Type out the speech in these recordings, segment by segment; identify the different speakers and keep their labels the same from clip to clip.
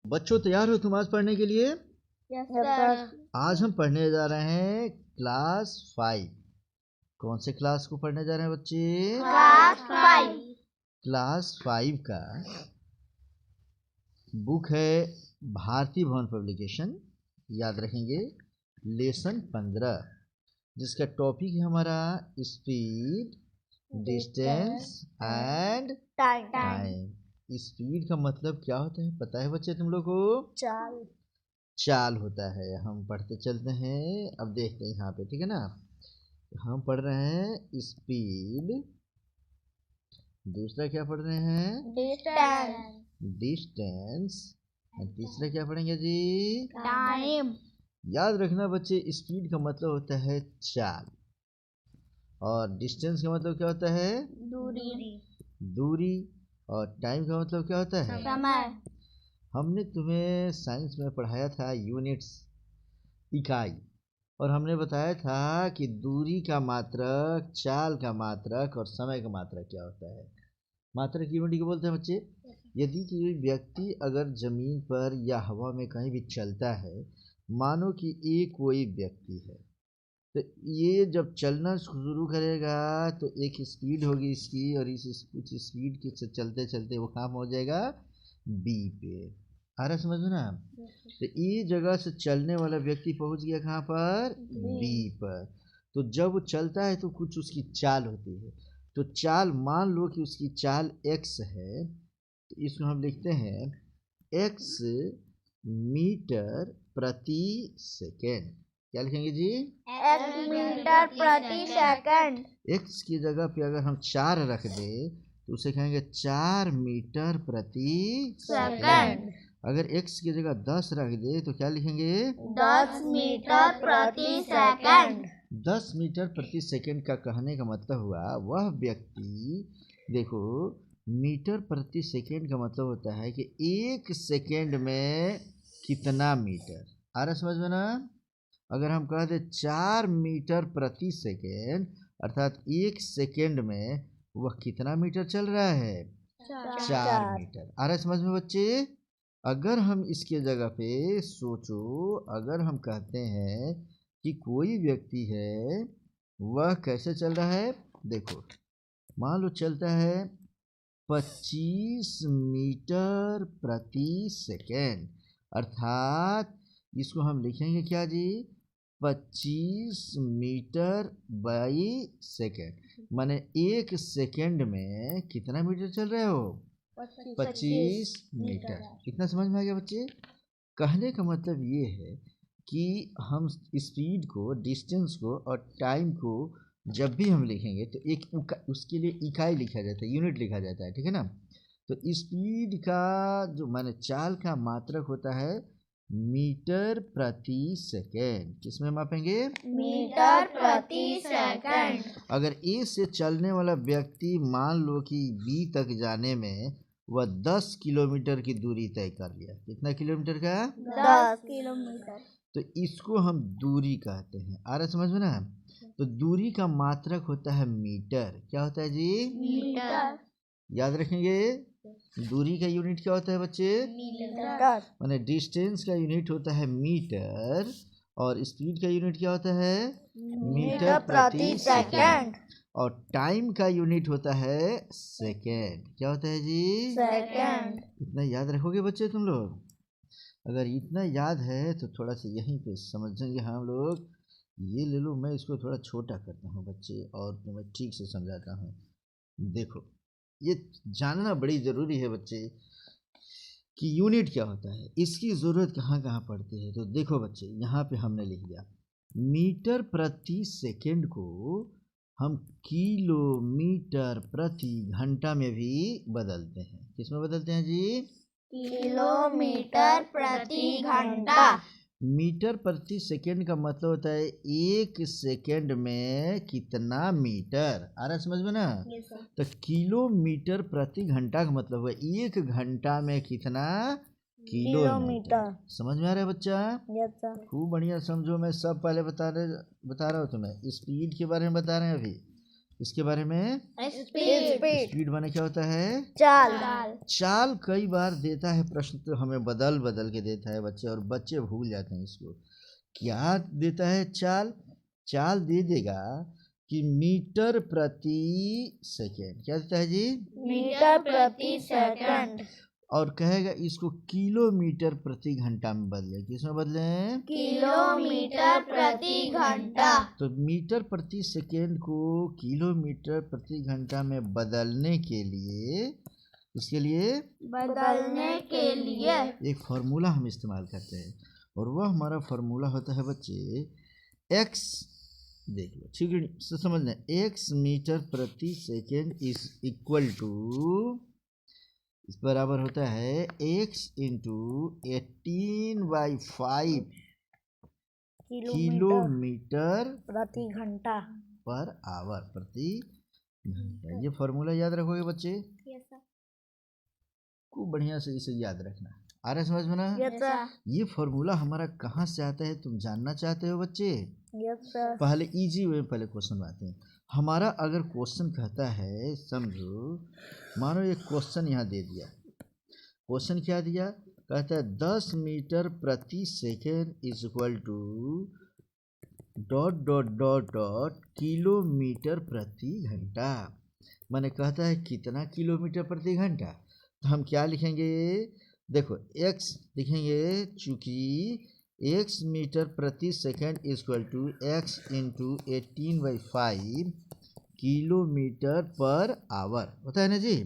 Speaker 1: बच्चों तैयार हो तुम आज पढ़ने के लिए?
Speaker 2: Yes sir.
Speaker 1: आज हम पढ़ने जा रहे हैं क्लास 5। कौन से क्लास को पढ़ने जा रहे हैं बच्चे?
Speaker 2: क्लास 5।
Speaker 1: क्लास 5 का बुक है भारती भवन पब्लिकेशन। याद रखेंगे लेसन 15, जिसका टॉपिक है हमारा speed, distance and time. Speed का मतलब क्या होता है पता है बच्चे तुम लोग को? चाल होता है। हम पढ़ते चलते हैं, अब देखते हैं यहाँ पे, ठीक है ना। हम पढ़ रहे हैं स्पीड, दूसरा क्या पढ़ रहे हैं? डिस्टेंस। तीसरा क्या पढ़ेंगे जी?
Speaker 2: टाइम।
Speaker 1: याद रखना बच्चे, स्पीड का मतलब होता है चाल, और डिस्टेंस का मतलब क्या होता है? दूरी। और टाइम का मतलब क्या होता है?
Speaker 2: समय।
Speaker 1: हमने तुम्हें साइंस में पढ़ाया था यूनिट्स, इकाई, और हमने बताया था कि दूरी का मात्रक, चाल का मात्रक और समय का मात्रक क्या होता है। मात्रक यूनिट को बोलते हैं बच्चे। यदि कोई व्यक्ति अगर जमीन पर या हवा में कहीं भी चलता है, मानो कि ये कोई व्यक्ति है, तो ये जब चलना शुरू करेगा तो एक स्पीड होगी इसकी, और इस कुछ स्पीड के से चलते चलते वो कहाँ पहुँच जाएगा? बी पे। आ रहा समझ में ना? तो ये जगह से चलने वाला व्यक्ति पहुँच गया कहाँ पर? बी पर। तो जब वो चलता है तो कुछ उसकी चाल होती है। तो चाल, मान लो कि उसकी चाल x है, तो इसको हम लिखते हैं x मीटर प्रति सेकेंड। क्या लिखेंगे जी?
Speaker 2: x मीटर प्रति सेकंड।
Speaker 1: x की जगह पे अगर हम 4 रख दे तो उसे कहेंगे 4 मीटर प्रति
Speaker 2: सेकंड।
Speaker 1: अगर x की जगह 10 रख दे तो क्या लिखेंगे?
Speaker 2: 10 मीटर प्रति सेकंड।
Speaker 1: 10 मीटर प्रति सेकंड का कहने का मतलब हुआ वह व्यक्ति, देखो मीटर प्रति सेकंड का मतलब होता है कि एक सेकंड में कितना मीटर। आ रहा समझ में ना? अगर हम कह दे 4 मीटर प्रति सेकेंड, अर्थात एक सेकेंड में वह कितना मीटर चल रहा है? 4 मीटर। आ रहा समझ में बच्चे? अगर हम इसके जगह पे सोचो, अगर हम कहते हैं कि कोई व्यक्ति है, वह कैसे चल रहा है, देखो मान लो चलता है 25 मीटर प्रति सेकेंड, अर्थात इसको हम लिखेंगे क्या जी? 25 मीटर बाई सेकेंड, माने एक सेकेंड में कितना मीटर चल रहे हो? 25 मीटर। कितना समझ में आ गया बच्चे? कहने का मतलब ये है कि हम स्पीड को, डिस्टेंस को और टाइम को जब भी हम लिखेंगे तो एक उसके लिए इकाई लिखा जाता है, यूनिट लिखा जाता है, ठीक है ना। तो स्पीड का जो माने चाल का मात्रक होता है मीटर प्रति सेकेंड। किसमें मापेंगे?
Speaker 2: मीटर प्रति सेकंड।
Speaker 1: अगर ए से चलने वाला व्यक्ति मान लो कि बी तक जाने में वह 10 किलोमीटर की दूरी तय कर लिया। कितना किलोमीटर का?
Speaker 2: 10 किलोमीटर।
Speaker 1: तो इसको हम दूरी कहते हैं। आ रहा समझ में ना? तो दूरी का मात्रक होता है मीटर। क्या होता है जी?
Speaker 2: मीटर।
Speaker 1: याद रखेंगे, दूरी का यूनिट क्या होता है बच्चे?
Speaker 2: मीटर।
Speaker 1: माने डिस्टेंस का यूनिट होता है मीटर, और स्पीड का यूनिट क्या होता है? मीटर प्रति सेकंड। और टाइम का यूनिट होता है सेकंड। क्या होता है जी?
Speaker 2: सेकंड।
Speaker 1: इतना याद रखोगे बच्चे तुम लोग? अगर इतना याद है तो थोड़ा सा यहीं पे समझेंगे हम लोग। ये ले लो, मैं इसको थोड़ा छोटा करता हूँ बच्चे, और तुम्हें ठीक से समझाता हूँ। देखो, ये जानना बड़ी ज़रूरी है बच्चे कि यूनिट क्या होता है, इसकी ज़रूरत कहाँ कहाँ पड़ती है। तो देखो बच्चे, यहाँ पे हमने लिख दिया मीटर प्रति सेकंड को हम किलोमीटर प्रति घंटा में भी बदलते हैं। किसमें बदलते हैं जी?
Speaker 2: किलोमीटर प्रति घंटा।
Speaker 1: मीटर प्रति सेकंड का मतलब होता है एक सेकंड में कितना मीटर। आ रहा समझ में ना? तो किलोमीटर प्रति घंटा का मतलब हुआ एक घंटा में कितना किलोमीटर। समझ में आ रहा है बच्चा? खूब बढ़िया समझो। मैं सब पहले बता रहा हूँ तुम्हें, स्पीड के बारे में बता रहे हैं अभी, इसके बारे में
Speaker 2: स्पीड
Speaker 1: स्पीड माने क्या होता है?
Speaker 2: चाल
Speaker 1: चाल कई बार देता है प्रश्न तो हमें बदल बदल के देता है बच्चे, और बच्चे भूल जाते हैं इसको। क्या देता है? चाल। चाल दे देगा कि मीटर प्रति सेकेंड। क्या देता है जी?
Speaker 2: मीटर प्रति सेकंड
Speaker 1: और कहेगा इसको किलोमीटर प्रति घंटा में बदले। किसमें बदले?
Speaker 2: किलोमीटर प्रति घंटा।
Speaker 1: तो मीटर प्रति सेकेंड को किलोमीटर प्रति घंटा में बदलने के लिए, इसके लिए
Speaker 2: बदलने के लिए
Speaker 1: एक फार्मूला हम इस्तेमाल करते हैं, और वह हमारा फार्मूला होता है बच्चे x। देख लो, ठीक है, तो समझना, x मीटर प्रति सेकेंड इज इक्वल टू, इस बराबर होता है x इंटू 18/5 किलोमीटर
Speaker 2: प्रति घंटा
Speaker 1: पर आवर, प्रति घंटा। ये फॉर्मूला याद रखोगे बच्चे, खूब बढ़िया से इसे याद रखना। आ रहा है समझ में ना? ये फॉर्मूला हमारा कहाँ से आता है तुम जानना चाहते हो बच्चे? पहले इजी वे में पहले क्वेश्चन आते हैं हमारा। अगर क्वेश्चन कहता है, समझो, मानो एक क्वेश्चन यहाँ दे दिया। क्वेश्चन क्या दिया? कहता है 10 मीटर प्रति second is equal to dot dot dot dot kilometre प्रति घंटा। माने कहता है कितना किलोमीटर प्रति घंटा। तो हम क्या लिखेंगे? देखो x लिखेंगे, चूंकि x मीटर प्रति second is equal to x into 18/5 kilometre per hour होता है ना जी।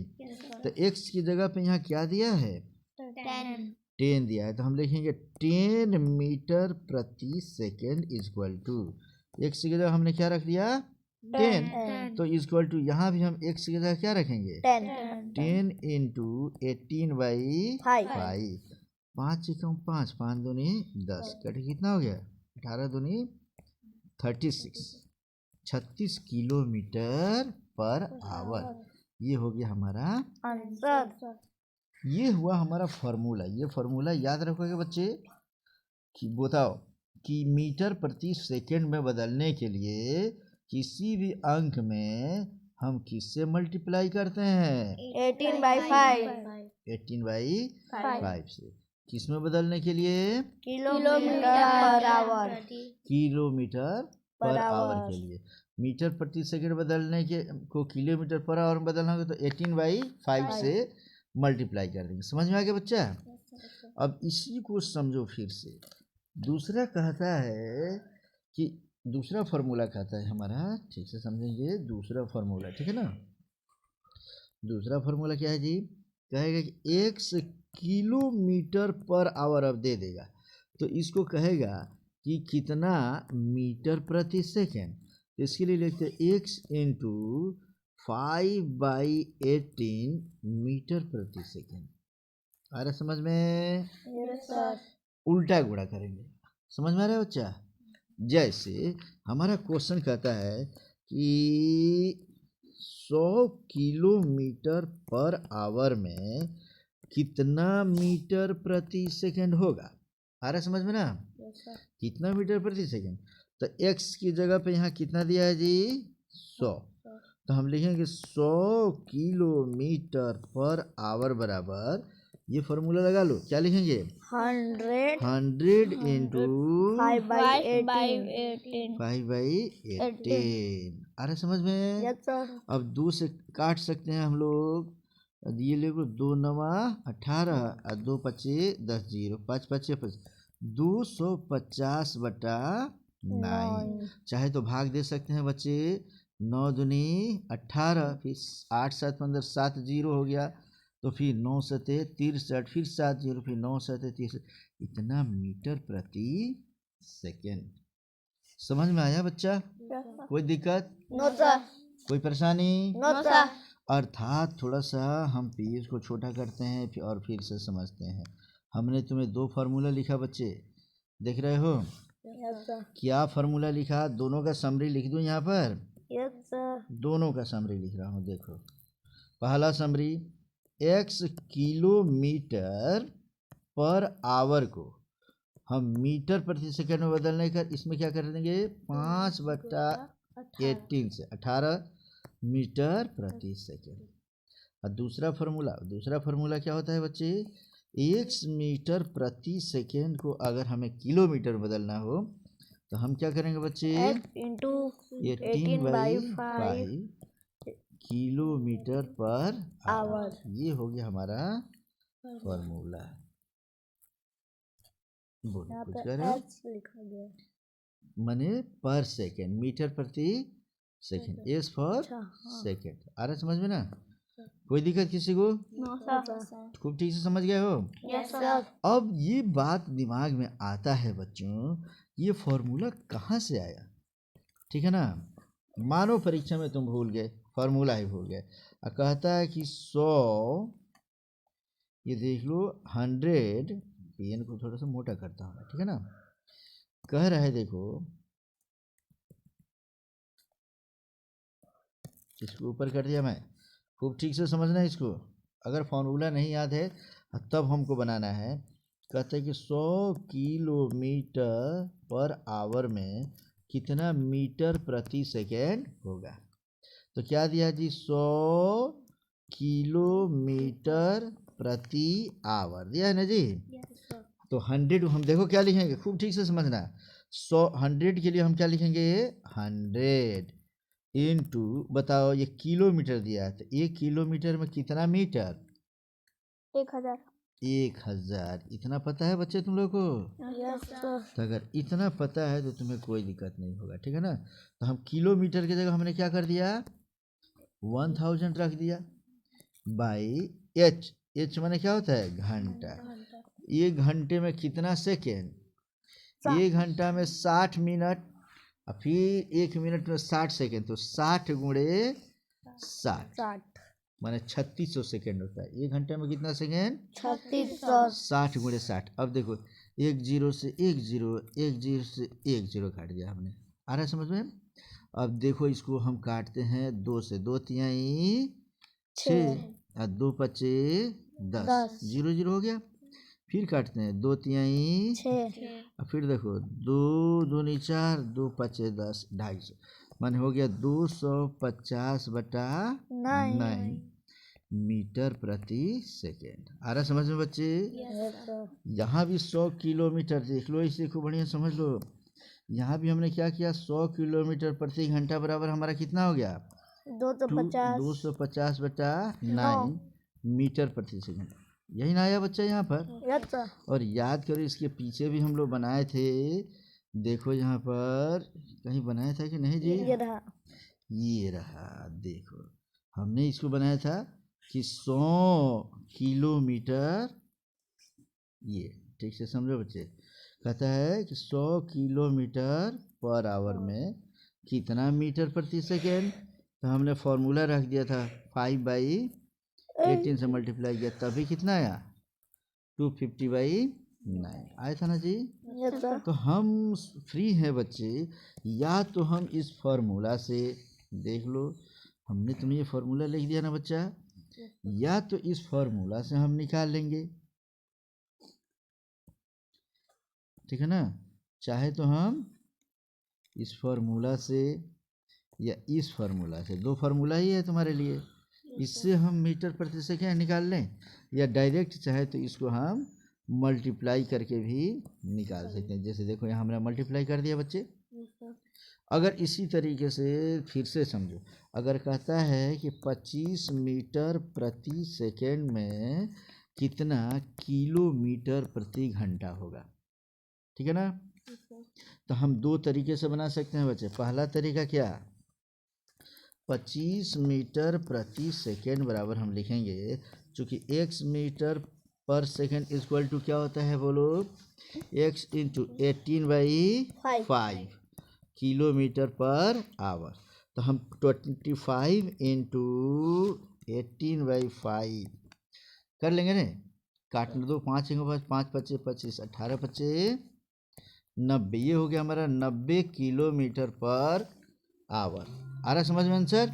Speaker 1: तो x की जगह पे यहाँ क्या दिया है? 10 दिया है। तो हम लिखेंगे 10 मीटर प्रति second is equal to, x की जगह हमने क्या रख दिया? 10। तो इज इक्वल टू यहाँ भी हम x की जगह क्या रखेंगे? 10 इंटू 18/5। 5 एकम 5, 5 दूनी 10, कटे कितना हो गया? 18 दूनी 36 किलोमीटर पर आवर। ये हो गया हमारा
Speaker 2: आंसर।
Speaker 1: ये हुआ हमारा फार्मूला। ये फार्मूला याद रखोगे बच्चे कि बताओ कि मीटर प्रति सेकेंड में बदलने के लिए किसी भी अंक में हम किससे मल्टीप्लाई करते हैं? 18/5 से। किस में बदलने के लिए?
Speaker 2: Kilometre per our.
Speaker 1: Kilometre per our के लिए। मीटर प्रति सेकंड बदलने के को किलोमीटर पर आवर में बदलना होगा तो 18/5 से मल्टीप्लाई कर देंगे। समझ में आ गया बच्चा? अब इसी को समझो फिर से। दूसरा कहता है कि दूसरा फार्मूला कहता है हमारा, ठीक से समझेंगे दूसरा फार्मूला, ठीक है ना? दूसरा फार्मूला क्या है जी? कहेगा कि x किलोमीटर पर आवर अब दे देगा, तो इसको कहेगा कि कितना मीटर प्रति सेकेंड। तो इसके लिए लिखते हैं x इंटू 5/18 मीटर प्रति सेकेंड। आ रहा समझ में? उल्टा गुणा करेंगे। समझ में आ रहा है बच्चा? जैसे हमारा क्वेश्चन कहता है कि 100 किलोमीटर पर आवर में कितना मीटर प्रति सेकंड होगा। आ रहा समझ में ना? कितना मीटर प्रति सेकंड। तो x की जगह पे यहाँ कितना दिया है जी? 100। तो हम लिखेंगे 100 किलोमीटर पर आवर बराबर, ये फॉर्मूला लगा लो, क्या लिखेंगे? 100 इंटू 5/18। आ रहा समझ में? अब 2 से काट सकते हैं हम लोग। ये देखो 2 9 18 और 2 5 10 0 5 5 5 250/9। चाहे तो भाग दे सकते हैं बच्चे। 9 दूनी 18, फिर 8 7 15 7 0 हो गया, तो फिर 9 सते 63, फिर 7 0, फिर 9 सते 63। इतना मीटर प्रति सेकेंड। समझ में आया बच्चा? कोई दिक्कत? कोई परेशानी? अर्थात थोड़ा सा हम पेज को छोटा करते हैं और फिर से समझते हैं। हमने तुम्हें 2 फार्मूला लिखा बच्चे, देख रहे हो? क्या फार्मूला लिखा? दोनों का समरी लिख दूं यहाँ पर? दोनों का समरी लिख रहा हूँ। देखो, पहला summary, x kilometre per our को हम मीटर प्रति सेकंड में बदलने का इसमें क्या कर देंगे? 5/18 से 18 मीटर प्रति सेकेंड। और दूसरा फार्मूला क्या होता है बच्चे, 1 मीटर प्रति सेकेंड को अगर हमें किलोमीटर बदलना हो तो हम क्या करेंगे बच्चे,
Speaker 2: इंटू
Speaker 1: 18/5 किलोमीटर पर
Speaker 2: आवर।
Speaker 1: ये हो गया हमारा फार्मूला। बोलो कुछ कह रहे हो?
Speaker 2: लिखा गया
Speaker 1: माने पर सेकेंड, मीटर प्रति सेकेंड, एस फॉर सेकेंड। आ रहा समझ में ना? कोई दिक्कत किसी को? खूब ठीक से समझ गए हो?
Speaker 2: Yes sir.
Speaker 1: अब ये बात दिमाग में आता है बच्चों, ये फॉर्मूला कहाँ से आया? ठीक है ना, मानो परीक्षा में तुम भूल गए, फार्मूला ही भूल गए। कहता है कि 100, ये देख लो 100, पेन को थोड़ा सा मोटा करता हूँ, ठीक है ना। कह रहा है देखो, इसको ऊपर कर दिया मैं, खूब ठीक से समझना है इसको। अगर फार्मूला नहीं याद है तब हमको बनाना है। कहते हैं कि 100 किलोमीटर पर आवर में कितना मीटर प्रति सेकेंड होगा। तो क्या दिया जी, 100 किलोमीटर प्रति आवर दिया है ना जी। तो 100 हम देखो क्या लिखेंगे, खूब ठीक से समझना। 100 के लिए हम क्या लिखेंगे, 100 इंटू, बताओ ये किलोमीटर दिया है तो 1 किलोमीटर में कितना मीटर,
Speaker 2: 1000।
Speaker 1: 1000। इतना पता है बच्चे तुम लोग को?
Speaker 2: Yes sir.
Speaker 1: तो अगर इतना पता है तो तुम्हें कोई दिक्कत नहीं होगा, ठीक है ना। तो हम किलोमीटर की जगह हमने क्या कर दिया, 1000 रख दिया, बाई एच माने क्या होता है, घंटा। 1 घंटे में कितना सेकेंड, 1 घंटा में 60 मिनट, और फिर 1 मिनट में 60 सेकेंड, तो 60 गुणे 60 माने 3600 सेकेंड होता है। 1 घंटे में कितना सेकेंड,
Speaker 2: 3600।
Speaker 1: 60 गुणे 60। अब देखो 1 0 से 1 0, 1 0 से 1 0 काट दिया हमने। आ रहा है समझ में? अब देखो इसको हम काटते हैं 2 से, 2 तिहाई 6 और 2 पचे 10, 0 0 हो गया। फिर काटते हैं 2 तिहाई
Speaker 2: 6,
Speaker 1: और फिर देखो 2 दूनी 4, 2 पचे 10, 250 माने हो गया 250/9 मीटर प्रति सेकेंड। आ रहा समझ में बच्चे? यहाँ भी 100 किलोमीटर देख लो, इसे खूब बढ़िया समझ लो। यहाँ भी हमने क्या किया, 100 किलोमीटर प्रति घंटा बराबर हमारा कितना हो गया, 250/9 मीटर प्रति सेकेंड। यही ना आया बच्चा यहाँ पर? और याद करो इसके पीछे भी हम लोग बनाए थे, देखो यहाँ पर कहीं बनाया था कि नहीं जी? ये रहा देखो, हमने इसको बनाया था कि 100 किलोमीटर, ये ठीक से समझो बच्चे। कहता है कि 100 किलोमीटर पर आवर में कितना मीटर प्रति सेकेंड। तो हमने फॉर्मूला रख दिया था 5/18 से मल्टीप्लाई किया, तभी कितना आया, 250/9 आया था ना जी। तो हम फ्री हैं बच्चे, या तो हम इस फॉर्मूला से, देख लो हमने तुम्हें ये फॉर्मूला लिख दिया ना बच्चा, या तो इस फॉर्मूला से हम निकाल लेंगे, ठीक है ना। चाहे तो हम इस फॉर्मूला से या इस फॉर्मूला से, 2 फार्मूला ही है तुम्हारे लिए, इससे हम मीटर प्रति सेकेंड निकाल लें, या डायरेक्ट चाहे तो इसको हम मल्टीप्लाई करके भी निकाल सकते हैं। जैसे देखो यहाँ हमने मल्टीप्लाई कर दिया बच्चे। अगर इसी तरीके से फिर से समझो, अगर कहता है कि 25 मीटर प्रति सेकेंड में कितना किलोमीटर प्रति घंटा होगा, ठीक है ना। तो हम 2 तरीके से बना सकते हैं बच्चे। पहला तरीका क्या, 25 मीटर प्रति सेकेंड बराबर हम लिखेंगे, चूँकि x मीटर पर सेकेंड इक्वल टू क्या होता है बोलो, x into 18/5 kilometre per our. तो हम 25 इंटू 18/5 कर लेंगे ना, काटने दो, 5 5 5 25, 18 25 90, ये हो गया हमारा 90 किलोमीटर पर आवर। आ रहा समझ में आंसर?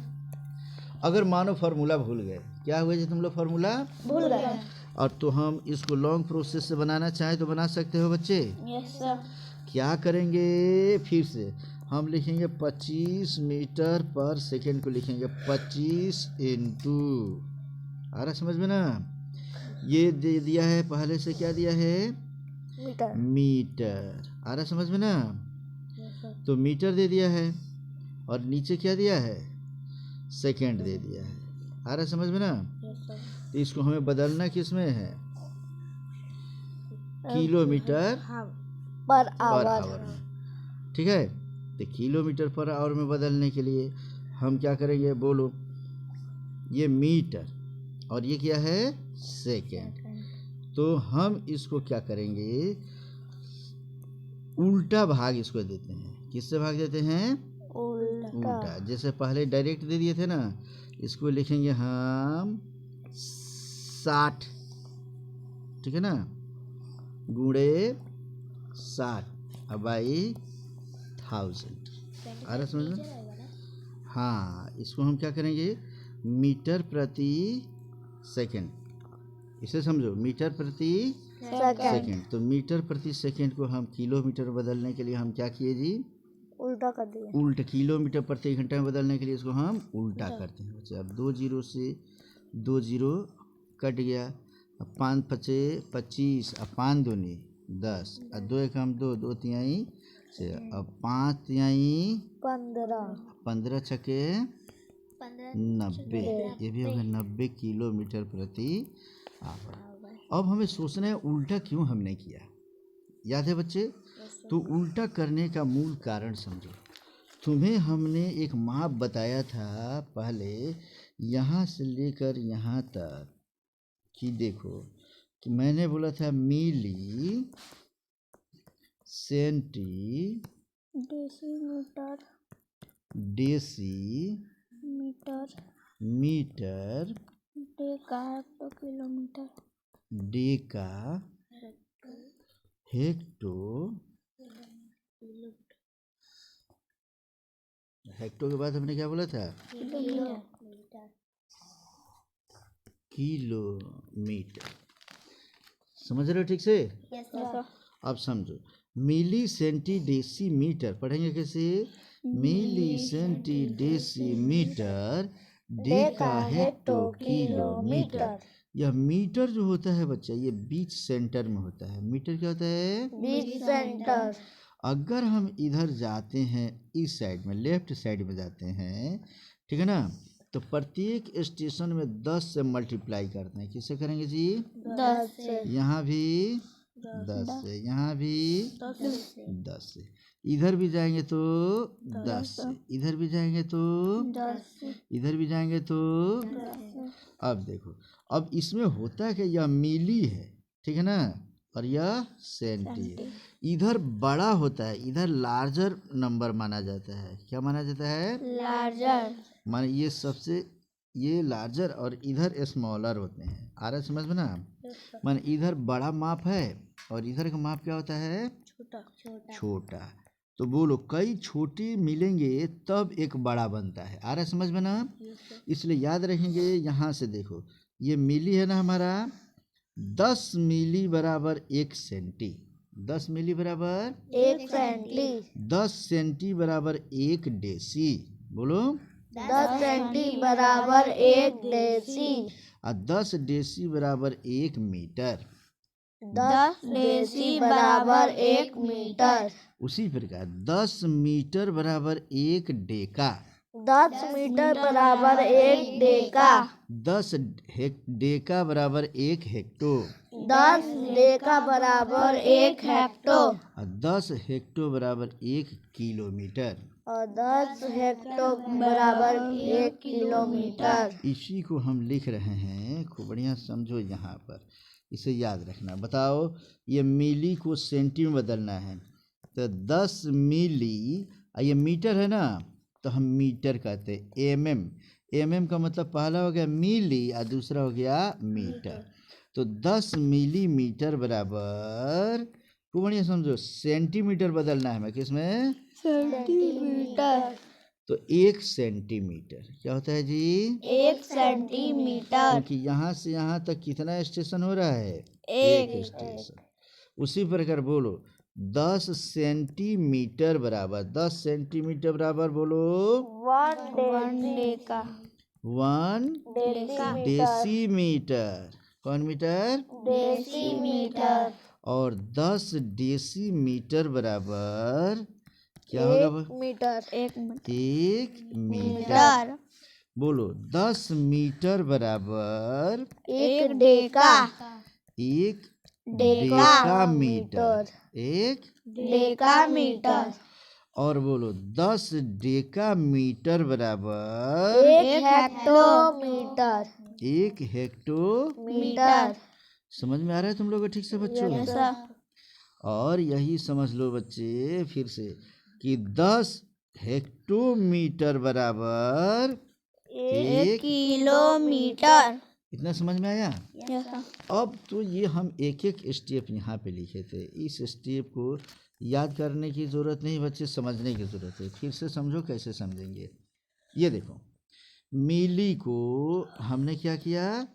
Speaker 1: अगर मानो फार्मूला भूल गए, क्या हुआ जी तुम लोग, फार्मूला
Speaker 2: भूल गए,
Speaker 1: और तो हम इसको लॉन्ग प्रोसेस से बनाना चाहें तो बना सकते हो बच्चे।
Speaker 2: Yes sir.
Speaker 1: क्या करेंगे, फिर से हम लिखेंगे 25 मीटर पर सेकेंड को लिखेंगे 25 इंटू, आ रहा समझ में ना। ये दे दिया है पहले से, क्या दिया है,
Speaker 2: मीटर।
Speaker 1: मीटर, आ रहा समझ में ना। तो मीटर दे दिया है और नीचे क्या दिया है, सेकेंड दे दिया है, आ रहा समझ में ना। तो इसको हमें बदलना किस में है, किलोमीटर
Speaker 2: पर
Speaker 1: पर
Speaker 2: आवर।
Speaker 1: आवर में, ठीक है। तो किलोमीटर पर आवर में बदलने के लिए हम क्या करेंगे, बोलो। ये मीटर और ये क्या है, सेकेंड। तो हम इसको क्या करेंगे, उल्टा भाग इसको देते हैं। किससे भाग देते हैं, उल्टा। जैसे पहले डायरेक्ट दे दिए थे ना, इसको लिखेंगे हम 60, ठीक है ना, गुणे 60 बाई 1000, आ रहा समझ में। हाँ, इसको हम क्या करेंगे, मीटर प्रति सेकंड, इसे समझो, मीटर प्रति सेकंड। तो मीटर प्रति सेकंड को हम किलोमीटर बदलने के लिए हम क्या किए जी,
Speaker 2: उल्टा कर दिए।
Speaker 1: उल्टा। किलोमीटर प्रति घंटा में बदलने के लिए इसको हम उल्टा करते हैं बच्चे। अब 2 जीरो से 2 जीरो कट गया, अब 5 पचे 25, अब 5 दूनी 10, अब 2 एकम 2, 2 तिहाई से, अब 5 तिहाई 15 छके 90, ये भी हो गया 90 किलोमीटर प्रति आवर। अब हमें सोचना है उल्टा क्यों हमने किया, याद है बच्चे। तो उल्टा करने का मूल कारण समझो। तुम्हें हमने एक माप बताया था पहले, यहाँ से लेकर यहाँ तक, कि देखो कि मैंने बोला था milli centi
Speaker 2: decimetre
Speaker 1: metre
Speaker 2: deca hecto kilometre
Speaker 1: deca hecto के बाद हमने क्या बोला था, किलोमीटर। समझ रहे हो ठीक से। अब समझो, मिली सेंटी डेसीमीटर पढ़ेंगे कैसे, milli centi decimetre deca hecto kilometre. यह मीटर जो होता है बच्चा, ये बीच सेंटर में होता है। मीटर क्या होता है,
Speaker 2: बीच सेंटर।
Speaker 1: अगर हम इधर जाते हैं, इस साइड में, लेफ्ट साइड में जाते हैं, ठीक है ना, तो प्रत्येक स्टेशन में 10 से मल्टीप्लाई करते हैं। किससे करेंगे जी,
Speaker 2: 10 से।
Speaker 1: यहाँ भी 10 से, यहाँ भी 10 से, इधर भी जाएंगे तो 10 से, इधर भी जाएंगे तो
Speaker 2: 10 से,
Speaker 1: इधर भी जाएंगे तो। अब देखो, अब इसमें होता है कि यह मिली है, ठीक है ना, और यह सेंटी है। इधर बड़ा होता है, इधर लार्जर नंबर माना जाता है। क्या माना जाता है,
Speaker 2: लार्जर।
Speaker 1: माने ये सबसे, ये लार्जर और इधर स्मॉलर होते हैं। आ रहा है समझ में ना। माने इधर बड़ा माप है और इधर का माप क्या होता है, छोटा। तो बोलो, कई छोटी मिलेंगे तब एक बड़ा बनता है। आ रहा है समझ में ना। इसलिए याद रखेंगे, यहाँ से देखो, ये मिली है ना हमारा, 10 मिली बराबर 1 सेंटी, 10 मिली बराबर
Speaker 2: 1 सेंटी,
Speaker 1: 10 सेंटी बराबर 1 डेसी। बोलो,
Speaker 2: 10 सेंटी बराबर 1 डेसी,
Speaker 1: और 10 डेसी बराबर 1 मीटर,
Speaker 2: 10 डेसी बराबर 1 मीटर।
Speaker 1: उसी प्रकार 10 मीटर बराबर 1 डेका,
Speaker 2: 10 मीटर बराबर 1 डेका,
Speaker 1: 10 डेका बराबर 1 हेक्टो,
Speaker 2: 10 डेका बराबर 1 हेक्टो,
Speaker 1: और 10 हेक्टो बराबर 1 किलोमीटर,
Speaker 2: और 10 हेक्टो बराबर 1 किलोमीटर।
Speaker 1: इसी को हम लिख रहे हैं। खूब बढ़िया समझो, यहाँ पर इसे याद रखना। बताओ, ये मिली को सेंटी में बदलना है, तो 10 मिली, ये मीटर है ना, तो हम मीटर कहते हैं। एमएम का मतलब पहला हो गया मिली और दूसरा हो गया मीटर। तो 10 मिलीमीटर बराबर, खूब बढ़िया समझो, सेंटीमीटर बदलना है हमें, किसमें,
Speaker 2: सेंटीमीटर।
Speaker 1: तो 1 सेंटीमीटर क्या होता है जी,
Speaker 2: 1 सेंटीमीटर।
Speaker 1: क्योंकि यहाँ से यहाँ तक कितना स्टेशन हो रहा है, 1
Speaker 2: एक।
Speaker 1: स्टेशन। उसी प्रकार बोलो, 10 सेंटीमीटर बराबर, 10 सेंटीमीटर बराबर बोलो
Speaker 2: 1 डेका
Speaker 1: 1 डेसीमीटर। कौन मीटर?
Speaker 2: डेसीमीटर
Speaker 1: और 10 डेसीमीटर बराबर क्या होगा?
Speaker 2: Metre
Speaker 1: 1 metre. बोलो 10 मीटर बराबर
Speaker 2: 1 डेका
Speaker 1: 1 डेकामीटर। 1
Speaker 2: डेकामीटर
Speaker 1: और बोलो 10 डेकामीटर बराबर
Speaker 2: 1 हेक्टोमीटर
Speaker 1: 1 हेक्टोमीटर। समझ में आ रहा है तुम लोग को ठीक से बच्चों? और यही समझ लो बच्चे फिर से कि 10 हेक्टोमीटर बराबर 1
Speaker 2: किलोमीटर।
Speaker 1: इतना समझ में आया? अब तो ये हम एक एक स्टेप यहाँ पे लिखे थे, इस स्टेप को याद करने की ज़रूरत नहीं बच्चे, समझने की ज़रूरत है। फिर से समझो, कैसे समझेंगे? ये देखो, मिली को हमने क्या किया?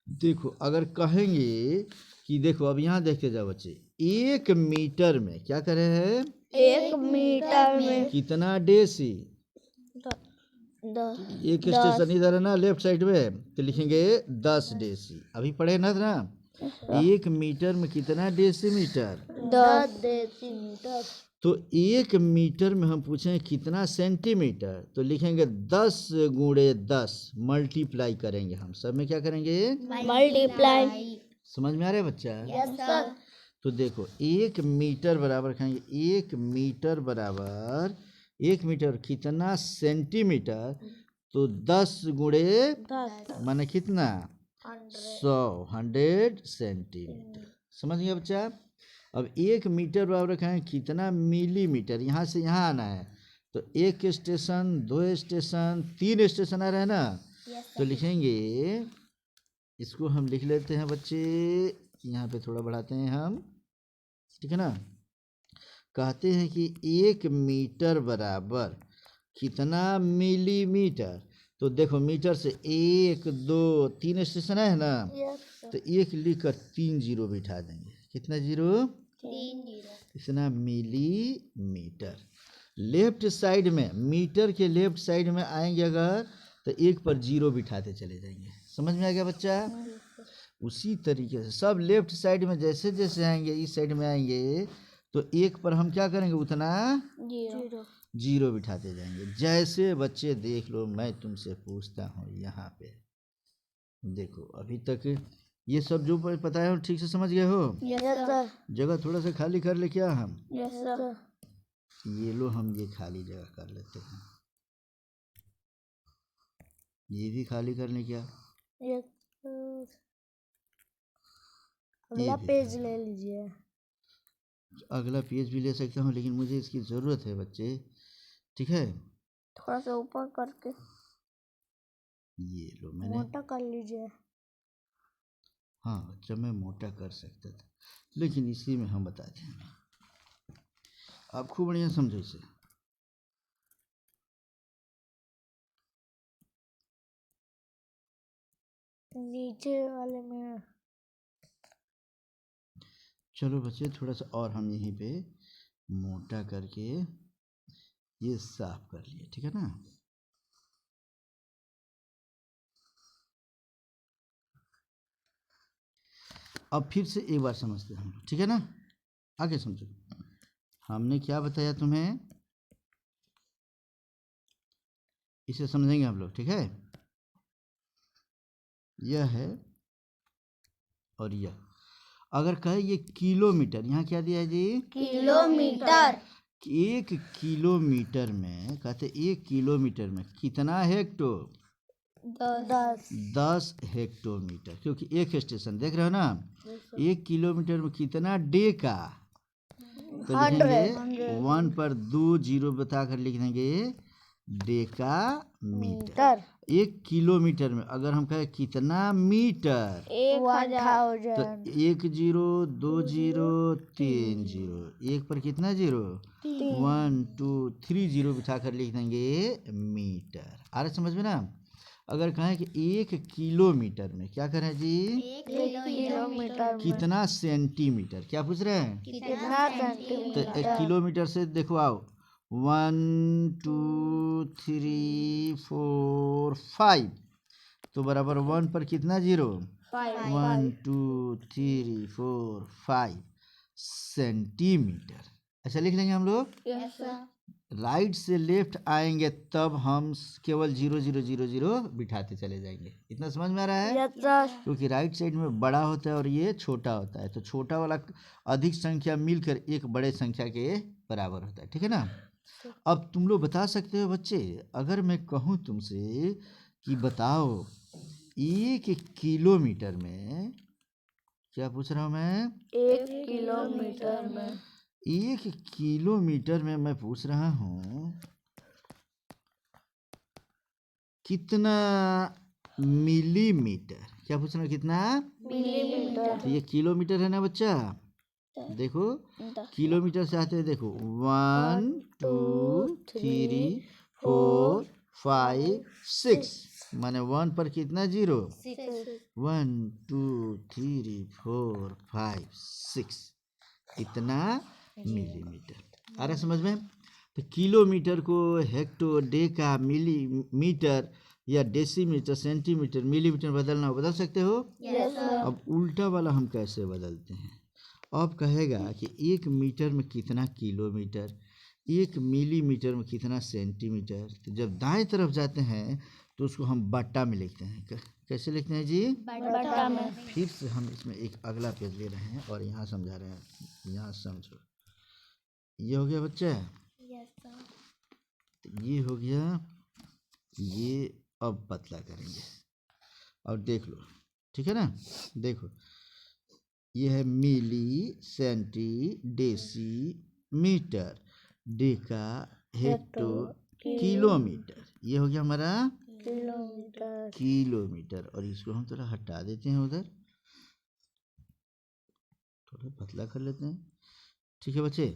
Speaker 1: देखो अगर कहेंगे कि देखो अब यहाँ देखते जाओ बच्चे, 1 मीटर में क्या करे हैं?
Speaker 2: 1 मीटर में
Speaker 1: कितना डेसी? एक स्टेशन इधर है ना लेफ्ट साइड में, तो लिखेंगे 10 डेसी। अभी पढ़े ना 1 मीटर में कितना डेसीमीटर?
Speaker 2: 10 डेसीमीटर।
Speaker 1: तो 1 मीटर में हम पूछें कितना सेंटीमीटर, तो लिखेंगे 10 गुणे 10, मल्टीप्लाई करेंगे। हम सब में क्या करेंगे?
Speaker 2: मल्टीप्लाई।
Speaker 1: समझ में आ रहा है बच्चा?
Speaker 2: Yes sir.
Speaker 1: तो देखो 1 मीटर बराबर कहेंगे, 1 मीटर बराबर 1 मीटर कितना सेंटीमीटर, तो 10 गुणे
Speaker 2: 10
Speaker 1: माने कितना? 100 सेंटीमीटर। समझ गया बच्चा? अब 1 मीटर बराबर कहें कितना मिलीमीटर, यहाँ से यहाँ आना है, तो 1 स्टेशन 2 स्टेशन 3 स्टेशन आ रहे हैं ना, तो लिखेंगे, इसको हम लिख लेते हैं बच्चे, यहाँ पे थोड़ा बढ़ाते हैं हम, ठीक है ना? कहते हैं कि 1 मीटर बराबर कितना मिलीमीटर, तो देखो मीटर से 1 2 3 स्टेशन है ना, तो 1 लिख कर 3 जीरो बिठा देंगे। कितना जीरो?
Speaker 2: 3 जीरो।
Speaker 1: इतना मिलीमीटर। लेफ्ट साइड में, मीटर के लेफ्ट साइड में आएंगे अगर, तो 1 पर जीरो बिठाते चले जाएंगे। समझ में आ गया बच्चा? उसी तरीके से सब लेफ्ट साइड में जैसे जैसे आएंगे, इस साइड में आएंगे, तो 1 पर हम क्या करेंगे? उतना जीरो बिठाते जाएंगे। जैसे बच्चे देख लो, मैं तुमसे पूछता हूँ यहाँ पे, देखो अभी तक ये सब जो पता है ठीक से समझ गए हो?
Speaker 2: Yes sir.
Speaker 1: जगह थोड़ा सा खाली कर ले क्या हम?
Speaker 2: Yes sir.
Speaker 1: ये लो, हम ये खाली जगह कर लेते हैं, ये भी खाली कर ले क्या?
Speaker 2: Yes sir. अगला पेज ले लीजिए।
Speaker 1: अगला पेज भी ले सकता हूँ, लेकिन मुझे इसकी ज़रूरत है बच्चे, ठीक है?
Speaker 2: थोड़ा सा ऊपर करके
Speaker 1: ये लो, मैंने
Speaker 2: मोटा कर लीजिए।
Speaker 1: हाँ अच्छा, मैं मोटा कर सकता था, लेकिन इसी में हम बताते हैं, आप खूब बढ़िया समझो इसे।
Speaker 2: नीचे वाले में
Speaker 1: चलो बच्चे, थोड़ा सा और हम यहीं पे मोटा करके ये साफ कर लिए, ठीक है ना? अब फिर से एक बार समझते हैं हम, ठीक है ना? आगे समझो, हमने क्या बताया तुम्हें, इसे समझेंगे हम लोग, ठीक है? यह है और यह, अगर कहे ये किलोमीटर, यहाँ क्या दिया है जी?
Speaker 2: किलोमीटर।
Speaker 1: 1 किलोमीटर में, कहते 1 किलोमीटर में कितना हेक्टो? 10 हेक्टोमीटर, क्योंकि एक स्टेशन देख रहे हो ना। 1 किलोमीटर में कितना डेका, तो लिखेंगे 1 पर 2 जीरो बता कर लिख देंगे डेका मीटर। 1 किलोमीटर में अगर हम कहें कितना मीटर,
Speaker 2: 1000।
Speaker 1: तो 1 जीरो 2 जीरो 3 जीरो, 1 पर कितना जीरो? 1 2 3 जीरो बिठा कर लिख देंगे मीटर। आ रहा समझ में ना? अगर कहें कि 1 किलोमीटर में क्या करें जी,
Speaker 2: 1 किलोमीटर में
Speaker 1: कितना सेंटीमीटर, क्या पूछ रहे हैं?
Speaker 2: कितना
Speaker 1: तो
Speaker 2: सेंटीमीटर?
Speaker 1: 1 किलोमीटर से देखो आओ, 1 2 3 4 5, तो बराबर 1 पर कितना जीरो, 1 2 3 4 5 सेंटीमीटर। ऐसा लिख लेंगे हम लोग।
Speaker 2: Yes sir.
Speaker 1: राइट से लेफ्ट आएंगे तब हम केवल 0 0 0 0 बिठाते चले जाएंगे। इतना समझ में आ रहा है?
Speaker 2: Yes sir.
Speaker 1: क्योंकि राइट साइड में बड़ा होता है और ये छोटा होता है, तो छोटा वाला अधिक संख्या मिलकर एक बड़े संख्या के बराबर होता है। ठीक है ना? अब तुम लोग बता सकते हो बच्चे, अगर मैं कहूँ तुमसे कि बताओ 1 किलोमीटर में, क्या पूछ रहा हूँ मैं?
Speaker 2: 1 किलोमीटर में
Speaker 1: 1 किलोमीटर में मैं पूछ रहा हूँ कितना मिलीमीटर, क्या पूछ रहा हूँ, कितना
Speaker 2: मिलीमीटर।
Speaker 1: तो ये किलोमीटर है ना बच्चा। देखो किलोमीटर से आते हैं, देखो 1 2 3 4 5 6, माने 1 पर कितना जीरो, 1 2 3 4 5 6, इतना मिलीमीटर। आ रहा समझ में? तो किलोमीटर को हेक्टो, डेका, मिलीमीटर या डेसीमीटर, सेंटीमीटर, मिलीमीटर बदलना हो, बदल सकते हो।
Speaker 2: Yes sir.
Speaker 1: अब उल्टा वाला हम कैसे बदलते हैं? अब कहेगा कि 1 मीटर में कितना किलोमीटर, 1 मिलीमीटर में कितना सेंटीमीटर। तो जब दाएं तरफ जाते हैं तो उसको हम बट्टा में लिखते हैं। कैसे लिखते हैं जी?
Speaker 2: बट्टा में।
Speaker 1: फिर से हम इसमें एक अगला पेज ले रहे हैं और यहाँ समझा रहे हैं, यहाँ समझो। ये हो गया बच्चा, तो ये हो गया, ये अब पतला करेंगे और देख लो। ठीक है ना? देखो ये है milli, centi, deci, metre, deca, hecto, kilometre. ये हो गया हमारा किलोमीटर। और इसको हम थोड़ा हटा देते हैं उधर, थोड़ा पतला कर लेते हैं। ठीक है बच्चे?